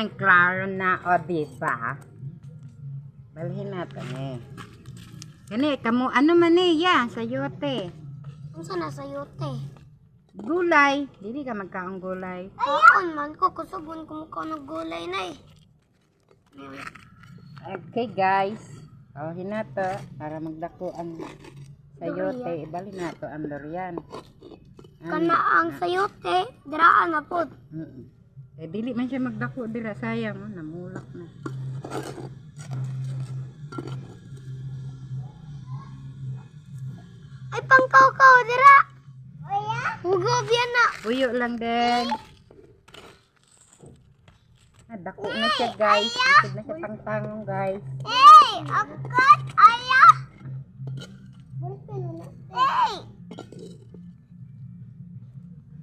Yan, klaro na, o, diba? Balhin natin eh. Gani, kamo, ano man eh, ya, sayote. Ang sana sayote. Gulay. Dili ka magkaong gulay. Kaon man ko, kusubon ko mukha ng gulay na eh. Okay, guys. O, hinato, para magdako ang sayote. Balhin nato ang durian. Kana ang sayote, diraan na po. Eh, dili man siya magdako dira, sayang, oh, namulak na. Ay, pangkaw-kaw, dira. Hugob yan na. Puyo lang din. Dako na siya, guys. Isig na siya pangtangong, guys. Hey, angkat, aya. Hey.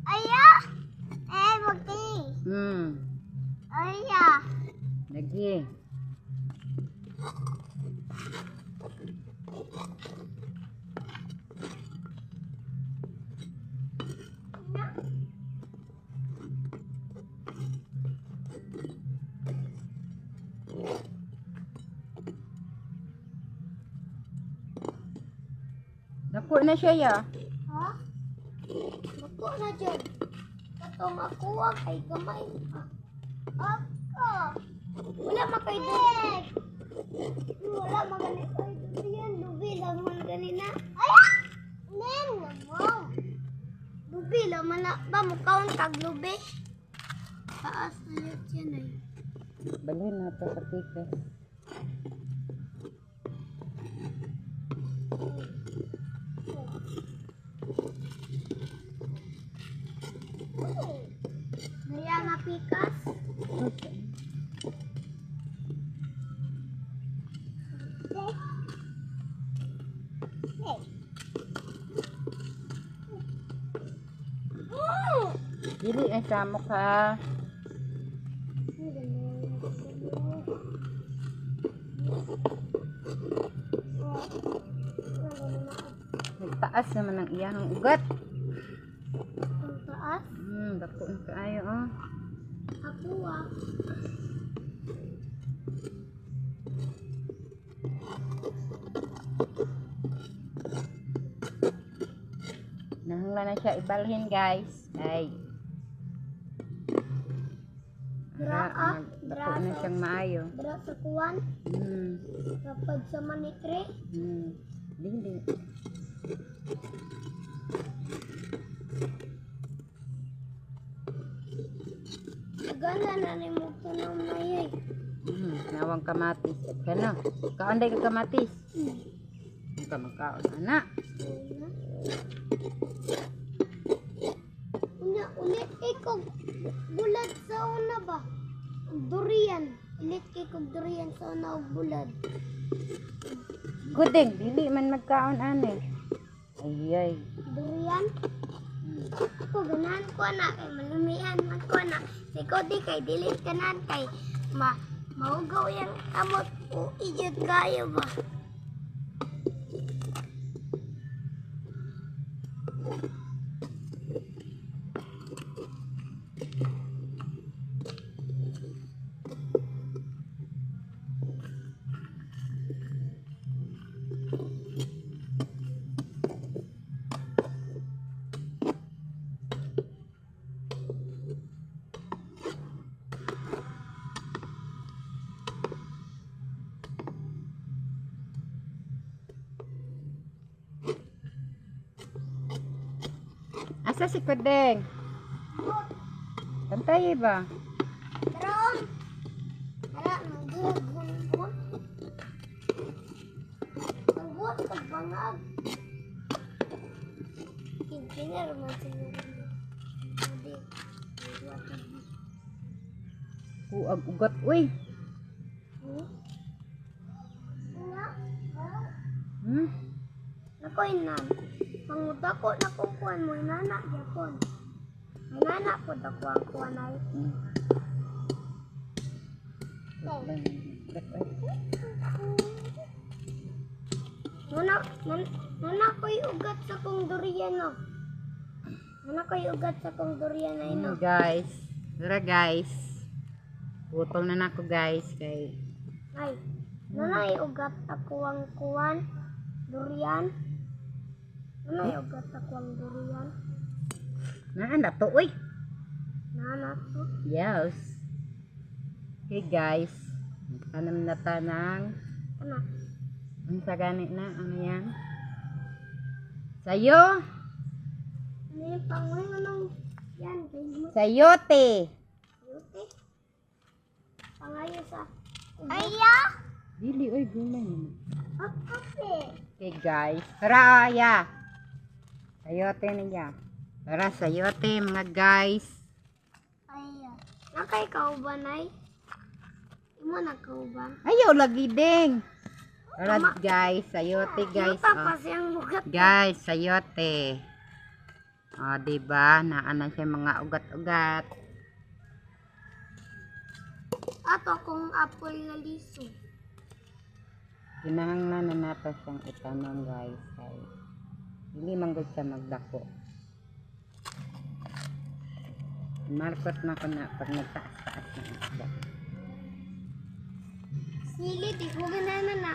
Aya. Eh, magti. Aya. Lagi. Dako na siya, ya. Ha? Bako na dyan. Katong makuha kay gamay. Ako. Wala makay doon. Wala makay doon yan. Lubi lang man ganina. Ay! Nen! Wow! Lubi lang man na. Ba mo kaon tag lubi? Taas na yan ay. Balhin na ito sa tikas. Naya nga pikas. Dili ay samok ha. Nagtaas naman ang iyang ugat. Ang taas. Dako na kaayo, oh. Ako ah. Nahangla na siya ibalhin, guys. Ay. Dako na siyang maayo. Dra sa kuwan. Kapag sa manitre. Dili. Gana na ni mo ito ng mayay. Nawang kamatis. Kano? Kaanday ka kamatis? Hindi ka magkaon, anak. Ulit ikog bulad sa una ba? Durian. Ulit ikog durian sa una o bulad. Gudeng, dili man magkaon, ane. Ayay. Durian? Ako ganahan ko na kay malumian man ko na. Siko di kay dili kanan kay maugaw yang kamot o ijud kayo ba? Asa si Kudeng? Pantay ba? Karon. Ara nagbuhon. Nagbuhon pag bangag. Kinkinar man siguro. Hindi. Kuag ugat, uy. Nakoy nan. Mangudako na kukuan mo inana gyapon. Inana po dako ang kuan ay. Nuna ko'y ugat sa kong durian no. Nuna ko'y ugat sa kong durian ay no. Guys. Dara guys. Putol na nako guys kay Ay, nanay ugat ako ang kuwan. Durian. Nanay ugat ako ang durian. naan na to uy. Nanak to. Yes. Okay guys. Tanam na tanang. Anak. Ang sa ganit na ano yan? Sayo. Ano yung panguling anong yan? Sayote. Beauty. Pangayo sa... Aya! Dili oy gulay naman. At kape. Okay guys. Tara ya. Sayote niya. Tara sayote mga guys. Aya. Nakay kauban ay? Imo na kauban? Ayaw lagi ding. Tara guys, sayote guys. Yuta Oh. pa siyang ugat. Guys, sayote. Oh, diba? Naanan siya mga ugat-ugat. Ato akong apple na liso. Kinahanglan na nato siyang itanong guys. Kay hindi manggod siya magdako. Markot na ko na pag nagtaas-taas na isda. Sili, di ko ganana na.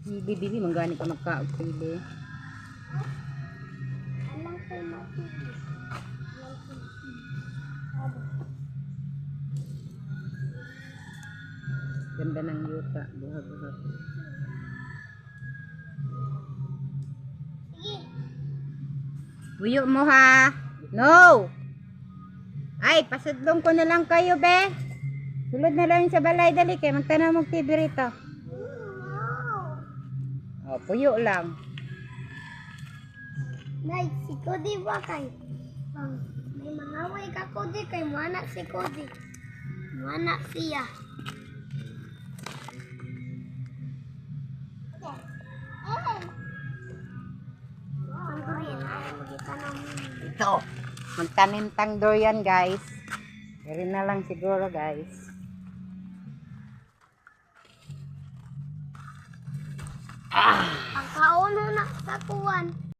Sili, dili, manggani ka magkaog sili. Alang kayo matili. Ganda ng yuta. Buhag-buhag. Sige. Buyo mo ha. No! Ay, pasudlong ko na lang kayo, be. Sulod na lang sa balay, dali kay magtanaw mong TV rito. No. O, puyo lang. Nay, si Cody ba kay? May mangaway ka Cody kay muanak si Cody. Muanak siya. Ang Korean ay magitanong. Ito. Magtanim tang durian, guys. Pero na lang siguro, guys. Ang kauno na sa kuwan.